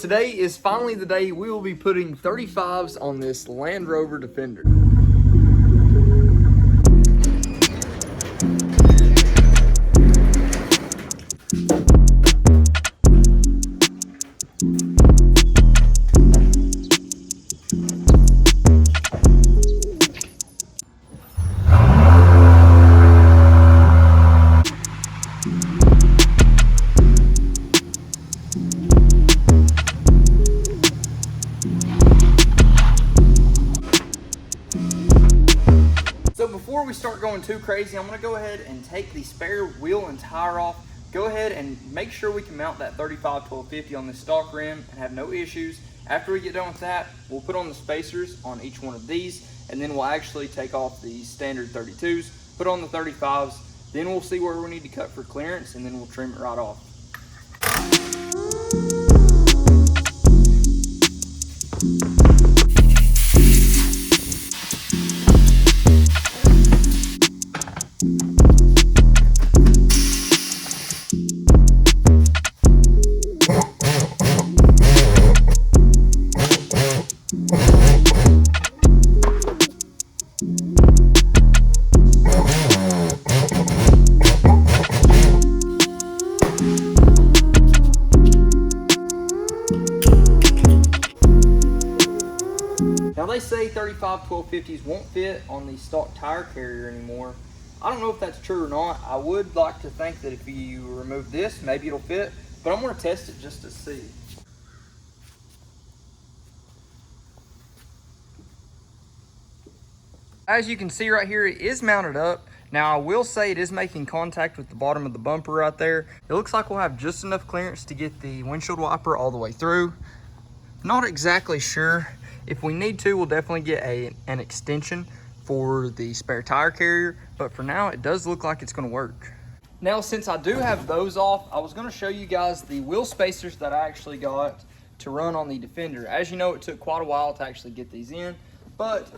today is finally the day we will be putting 35s on this Land Rover Defender. So before we start going too crazy, I'm going to go ahead and take the spare wheel and tire off. Go ahead and make sure we can mount that 35 1250 on this stock rim and have no issues. After we get done with that, we'll put on the spacers on each one of these, and then we'll actually take off the standard 32s, put on the 35s, then we'll see where we need to cut for clearance, and then we'll trim it right off. Now they say 35 1250s won't fit on the stock tire carrier anymore. I don't know if that's true or not. I would like to think that if you remove this, maybe it'll fit, but I'm going to test it just to see. As you can see right here, it is mounted up. Now I will say it is making contact with the bottom of the bumper right there. It looks like we'll have just enough clearance to get the windshield wiper all the way through. Not exactly sure. If we need to, we'll definitely get an extension for the spare tire carrier, but for now it does look like it's going to work. Now since I do have those off, I was going to show you guys the wheel spacers that I actually got to run on the Defender. As you know, it took quite a while to actually get these in, but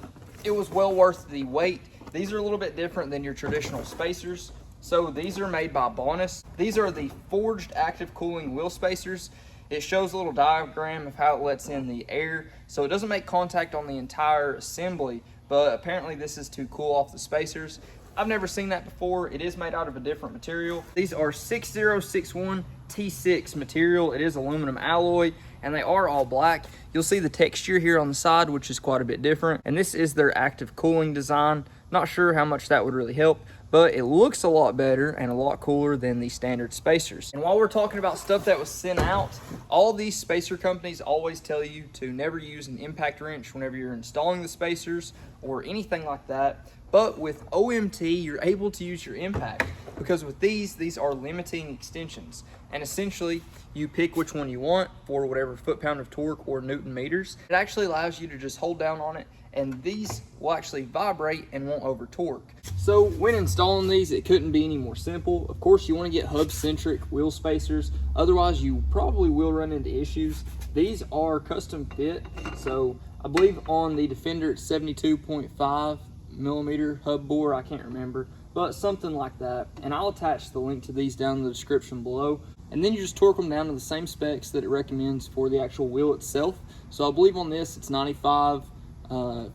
it was well worth the wait. These are a little bit different than your traditional spacers. So these are made by Bonus. These are the forged active cooling wheel spacers. It shows a little diagram of how it lets in the air, so it doesn't make contact on the entire assembly, but apparently this is to cool off the spacers. I've never seen that before. It is made out of a different material. These are 6061 T6 material. It is aluminum alloy, and they are all black. You'll see the texture here on the side, which is quite a bit different, and this is their active cooling design. Not sure how much that would really help, but it looks a lot better and a lot cooler than the standard spacers. And while we're talking about stuff that was sent out, all these spacer companies always tell you to never use an impact wrench whenever you're installing the spacers or anything like that. But with OMT, you're able to use your impact, because with these are limiting extensions. And essentially, you pick which one you want for whatever foot-pound of torque or Newton meters. It actually allows you to just hold down on it, and these will actually vibrate and won't over torque. So when installing these, it couldn't be any more simple. Of course, you want to get hub-centric wheel spacers. Otherwise, you probably will run into issues. These are custom fit. So I believe on the Defender, it's 72.5 millimeter hub bore. I can't remember, but something like that. And I'll attach the link to these down in the description below. And then you just torque them down to the same specs that it recommends for the actual wheel itself. So I believe on this, it's 95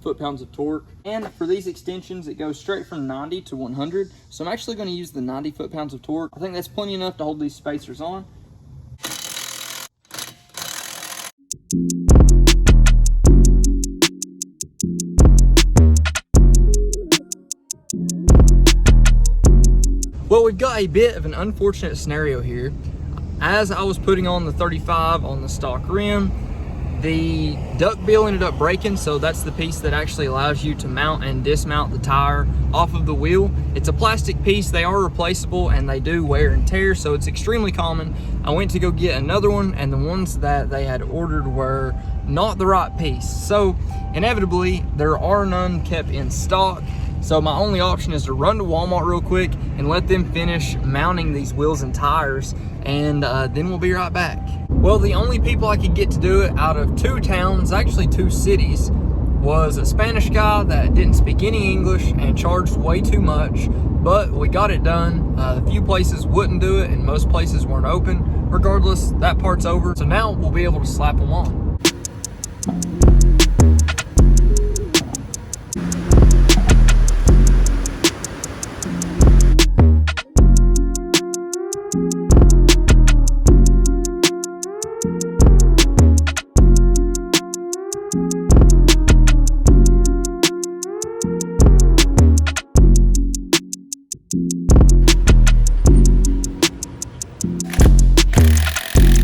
foot-pounds of torque. And for these extensions, it goes straight from 90 to 100. So I'm actually going to use the 90 foot-pounds of torque. I think that's plenty enough to hold these spacers on. Well, we've got a bit of an unfortunate scenario here. As I was putting on the 35 on the stock rim, the duckbill ended up breaking, so that's the piece that actually allows you to mount and dismount the tire off of the wheel. It's a plastic piece. They are replaceable and they do wear and tear, so it's extremely common. I went to go get another one, and the ones that they had ordered were not the right piece. So inevitably, there are none kept in stock. So my only option is to run to Walmart real quick and let them finish mounting these wheels and tires, and then we'll be right back. Well, the only people I could get to do it out of 2 towns, actually 2 cities, was a Spanish guy that didn't speak any English and charged way too much. but we got it done. A few places wouldn't do it and most places weren't open. Regardless, that part's over. So now we'll be able to slap them on.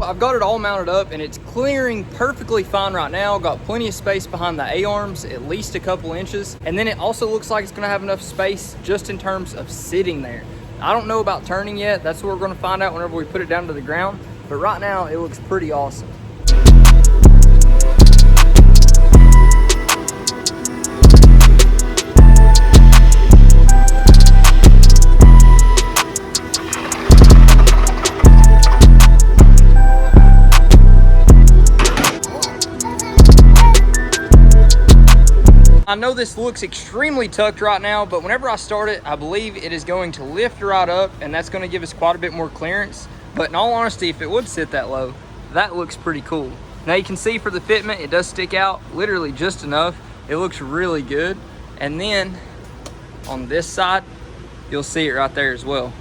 I've got it all mounted up and it's clearing perfectly fine right now. Got plenty of space behind the A-arms, at least a couple inches. And then it also looks like it's gonna have enough space just in terms of sitting there. I don't know about turning yet. That's what we're gonna find out whenever we put it down to the ground. But right now it looks pretty awesome. I know this looks extremely tucked right now, but whenever I start it, I believe it is going to lift right up and that's going to give us quite a bit more clearance. But in all honesty, if it would sit that low, that looks pretty cool. Now you can see for the fitment, it does stick out literally just enough. It looks really good. And then on this side, you'll see it right there as well.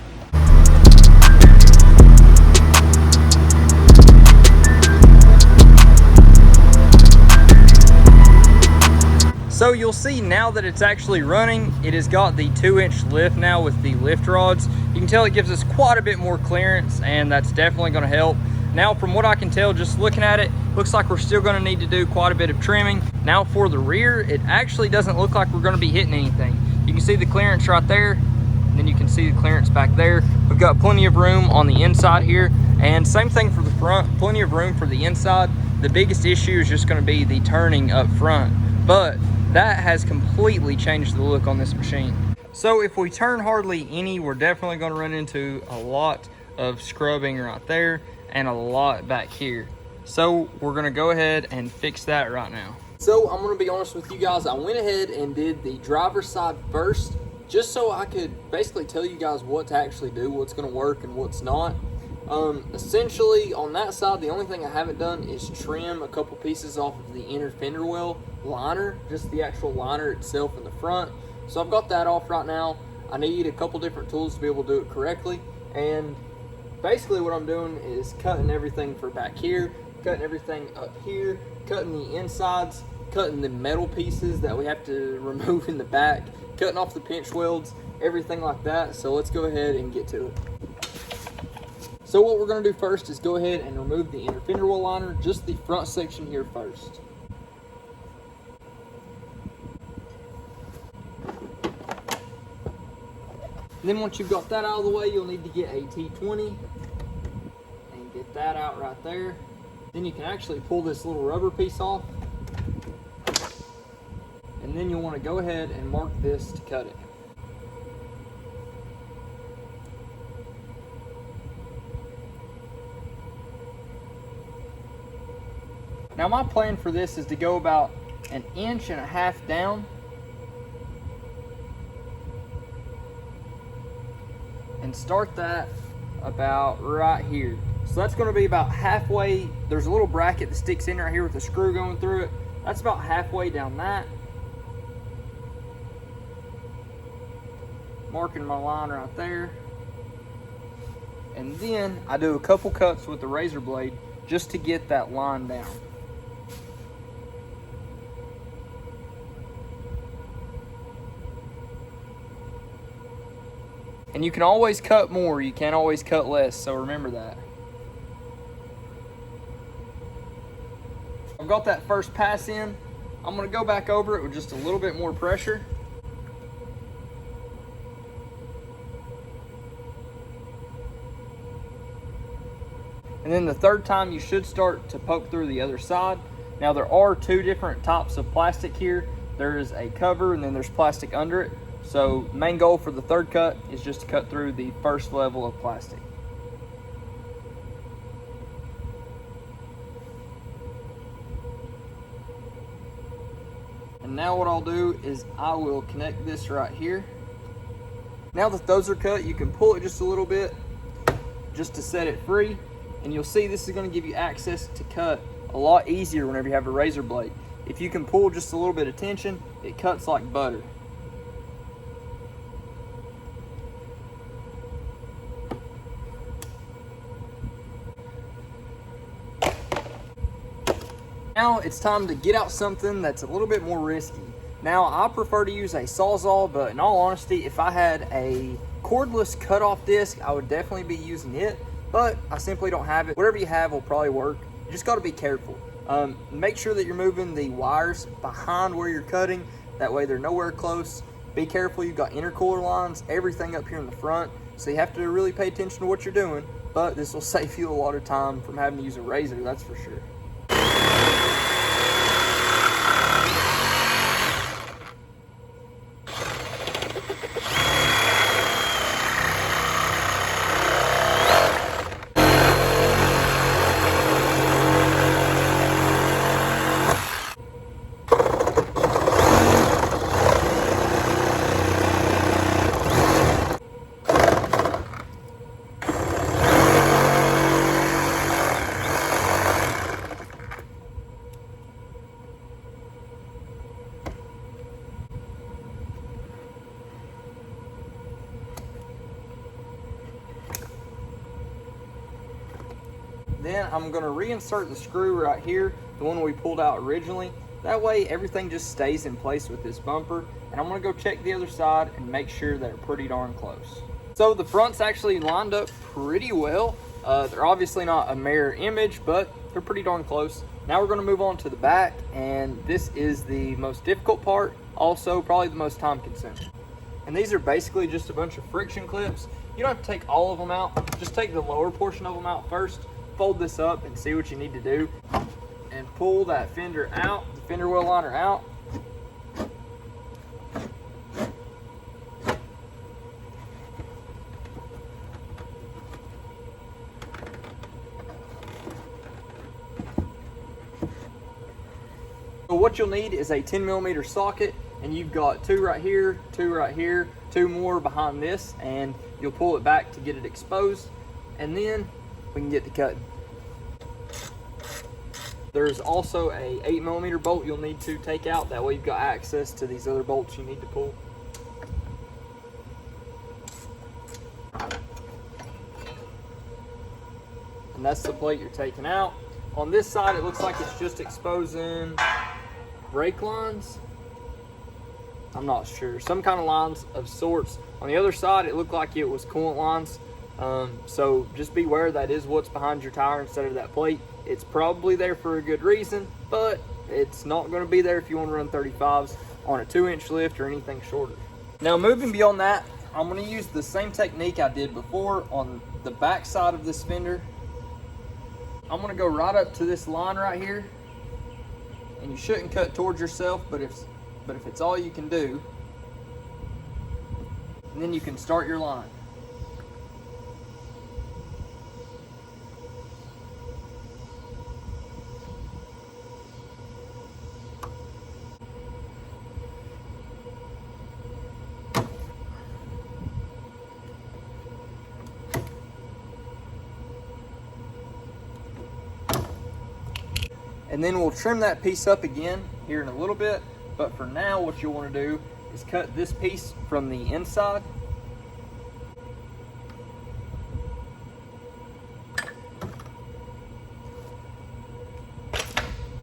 So you'll see now that it's actually running, it has got the 2-inch lift now with the lift rods. You can tell it gives us quite a bit more clearance and that's definitely gonna help. Now from what I can tell, just looking at it, looks like we're still gonna need to do quite a bit of trimming. Now for the rear, it actually doesn't look like we're gonna be hitting anything. You can see the clearance right there, and then you can see the clearance back there. We've got plenty of room on the inside here, and same thing for the front, plenty of room for the inside. The biggest issue is just gonna be the turning up front, but that has completely changed the look on this machine. So if we turn hardly any, we're definitely going to run into a lot of scrubbing right there and a lot back here. So we're going to go ahead and fix that right now. So I'm going to be honest with you guys, I went ahead and did the driver's side first, just so I could basically tell you guys what to actually do, what's going to work and what's not. Essentially on that side, the only thing I haven't done is trim a couple pieces off of the inner fender well liner, just the actual liner itself in the front. So I've got that off right now. I need a couple different tools to be able to do it correctly, and basically what I'm doing is cutting everything for back here, cutting everything up here, cutting the insides, cutting the metal pieces that we have to remove in the back, cutting off the pinch welds, everything like that. So let's go ahead and get to it. So what we're going to do first is go ahead and remove the inner fender well liner, just the front section here first. And then once you've got that out of the way, you'll need to get a T20 and get that out right there. Then you can actually pull this little rubber piece off. And then you'll want to go ahead and mark this to cut it. Now my plan for this is to go about 1.5 inches down. And start that about right here. So that's going to be about halfway. There's a little bracket that sticks in right here with a screw going through it. That's about halfway down that. Marking my line right there. And then I do a couple cuts with the razor blade just to get that line down. And you can always cut more, you can't always cut less, so remember that. I've got that first pass in. I'm gonna go back over it with just a little bit more pressure. And then the third time you should start to poke through the other side. Now there are 2 different types of plastic here. There is a cover and then there's plastic under it. So main goal for the third cut is just to cut through the first level of plastic. And now what I'll do is I will connect this right here. Now that those are cut, you can pull it just a little bit just to set it free, and you'll see this is going to give you access to cut a lot easier whenever you have a razor blade. If you can pull just a little bit of tension, it cuts like butter. Now it's time to get out something that's a little bit more risky. Now I prefer to use a Sawzall, but in all honesty, if I had a cordless cutoff disc, I would definitely be using it, but I simply don't have it. Whatever you have will probably work. You just gotta be careful. Make sure that you're moving the wires behind where you're cutting. That way they're nowhere close. Be careful, you've got intercooler lines, everything up here in the front. So you have to really pay attention to what you're doing, but this will save you a lot of time from having to use a razor, that's for sure. Then I'm going to reinsert the screw right here, the one we pulled out originally. That way everything just stays in place with this bumper. And I'm going to go check the other side and make sure they're pretty darn close. So the front's actually lined up pretty well. They're obviously not a mirror image, but they're pretty darn close. Now we're going to move on to the back, and this is the most difficult part, also probably the most time consuming. And these are basically just a bunch of friction clips. You don't have to take all of them out, just take the lower portion of them out first. Fold this up and see what you need to do, and pull that fender out, the fender well liner out. So what you'll need is a 10mm socket, and you've got two right here, two more behind this, and you'll pull it back to get it exposed, and then we can get to cutting. There's also a 8mm bolt you'll need to take out. That way you've got access to these other bolts you need to pull. And that's the plate you're taking out. On this side, it looks like it's just exposing brake lines. I'm not sure. Some kind of lines of sorts. On the other side, it looked like it was coolant lines. So just beware, that is what's behind your tire instead of that plate. It's probably there for a good reason, but it's not going to be there if you want to run 35s on a 2-inch lift or anything shorter. Now moving beyond that, I'm going to use the same technique I did before on the back side of this fender. I'm going to go right up to this line right here, and you shouldn't cut towards yourself, but if it's all you can do, and then you can start your line. And then we'll trim that piece up again here in a little bit. But for now, what you'll want to do is cut this piece from the inside.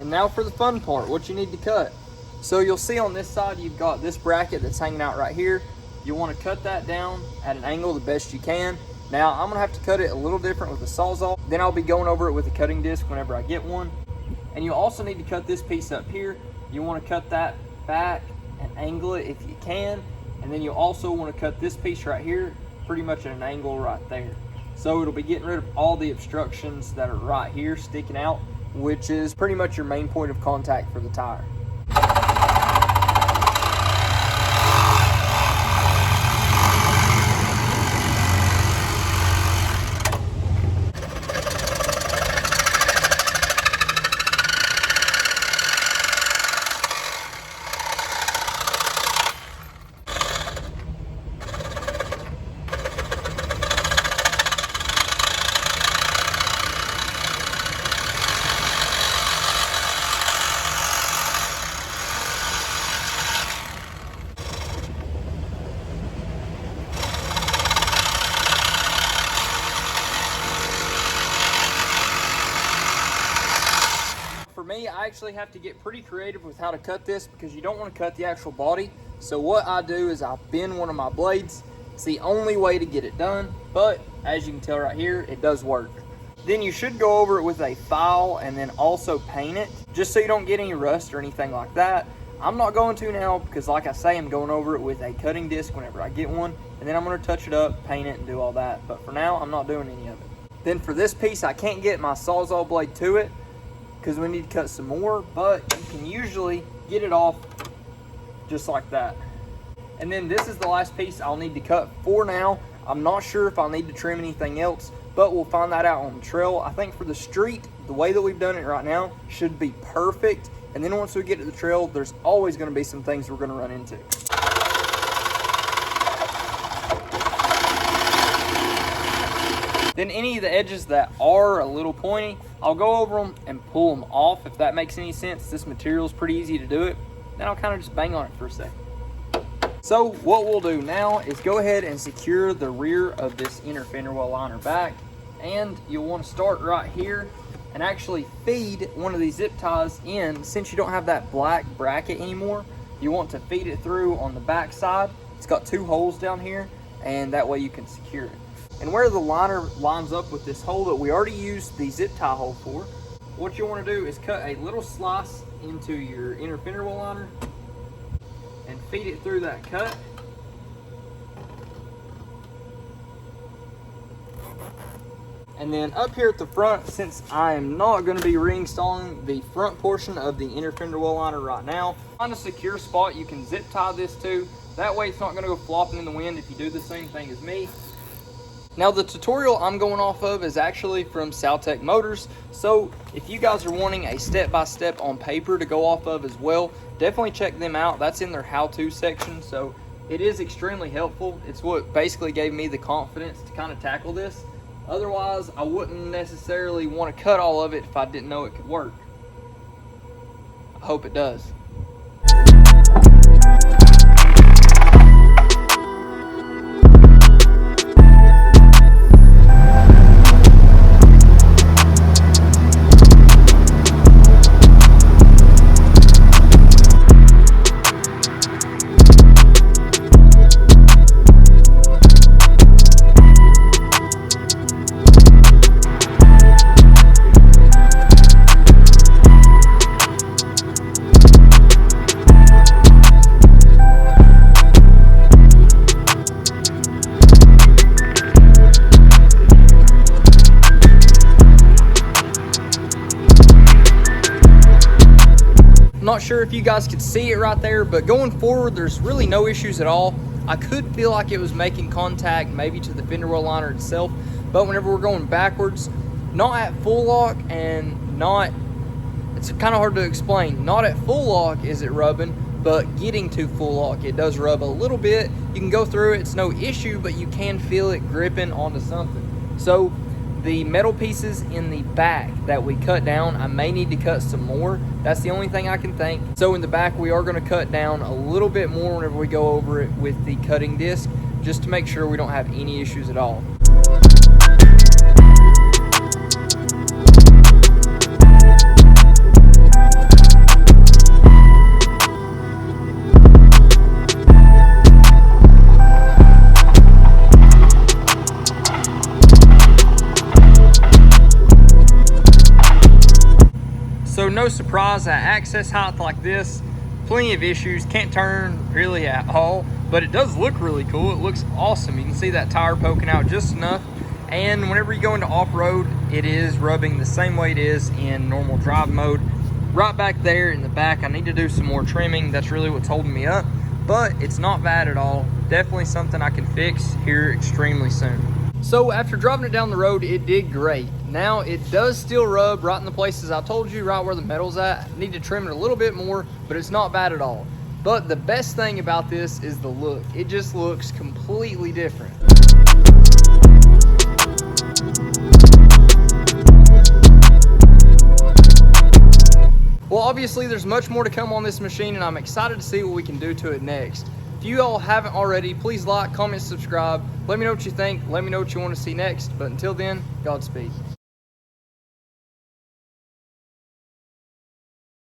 And now for the fun part, what you need to cut. So you'll see on this side, you've got this bracket that's hanging out right here. You want to cut that down at an angle the best you can. Now I'm gonna have to cut it a little different with a Sawzall. Then I'll be going over it with a cutting disc whenever I get one. And you also need to cut this piece up here. You want to cut that back and angle it if you can. And then you also want to cut this piece right here pretty much at an angle right there. So it'll be getting rid of all the obstructions that are right here sticking out, which is pretty much your main point of contact for the tire. I actually have to get pretty creative with how to cut this because you don't want to cut the actual body. So what I do is I bend one of my blades. It's the only way to get it done, but as you can tell right here, it does work. Then you should go over it with a file and then also paint it, just so you don't get any rust or anything like that. I'm not going to now because, like I say, I'm going over it with a cutting disc whenever I get one, and then I'm going to touch it up, paint it, and do all that. But for now, I'm not doing any of it. Then for this piece, I can't get my Sawzall blade to it because we need to cut some more, but you can usually get it off just like that. And then this is the last piece I'll need to cut for now. I'm not sure if I'll need to trim anything else, but we'll find that out on the trail. I think for the street, the way that we've done it right now should be perfect. And then once we get to the trail, there's always going to be some things we're going to run into. Then any of the edges that are a little pointy, I'll go over them and pull them off, if that makes any sense. This material is pretty easy to do it. Then I'll kind of just bang on it for a second. So what we'll do now is go ahead and secure the rear of this inner fender well liner back. And you'll want to start right here and actually feed one of these zip ties in. Since you don't have that black bracket anymore, you want to feed it through on the back side. It's got 2 holes down here, and that way you can secure it. And where the liner lines up with this hole that we already used the zip tie hole for, what you want to do is cut a little slice into your inner fender well liner and feed it through that cut. And then up here at the front, since I am not going to be reinstalling the front portion of the inner fender well liner right now, find a secure spot you can zip tie this to. That way it's not going to go flopping in the wind if you do the same thing as me. Now the tutorial I'm going off of is actually from Saltec Motors, so if you guys are wanting a step-by-step on paper to go off of as well, definitely check them out. That's in their how-to section, so it is extremely helpful. It's what basically gave me the confidence to kind of tackle this. Otherwise, I wouldn't necessarily want to cut all of it if I didn't know it could work. I hope it does. Not sure if you guys could see it right there, but going forward, there's really no issues at all. I could feel like it was making contact maybe to the fender well liner itself, but whenever we're going backwards, not at full lock and not, it's kind of hard to explain. Not at full lock is it rubbing, but getting to full lock, it does rub a little bit. You can go through it, it's no issue, but you can feel it gripping onto something. So the metal pieces in the back that we cut down, I may need to cut some more. That's the only thing I can think. So in the back, we are going to cut down a little bit more whenever we go over it with the cutting disc, just to make sure we don't have any issues at all. So no surprise, at access height like this, plenty of issues, can't turn really at all, but it does look really cool. It looks awesome. You can see that tire poking out just enough, and whenever you go into off-road, it is rubbing the same way it is in normal drive mode. Right back there in the back, I need to do some more trimming. That's really what's holding me up, but it's not bad at all. Definitely something I can fix here extremely soon. So after driving it down the road, it did great. Now it does still rub right in the places I told you, right where the metal's at. I need to trim it a little bit more, but it's not bad at all. But the best thing about this is the look. It just looks completely different. Well, obviously there's much more to come on this machine, and I'm excited to see what we can do to it next. If you all haven't already, please like, comment, subscribe. Let me know what you think. Let me know what you want to see next. But until then, Godspeed.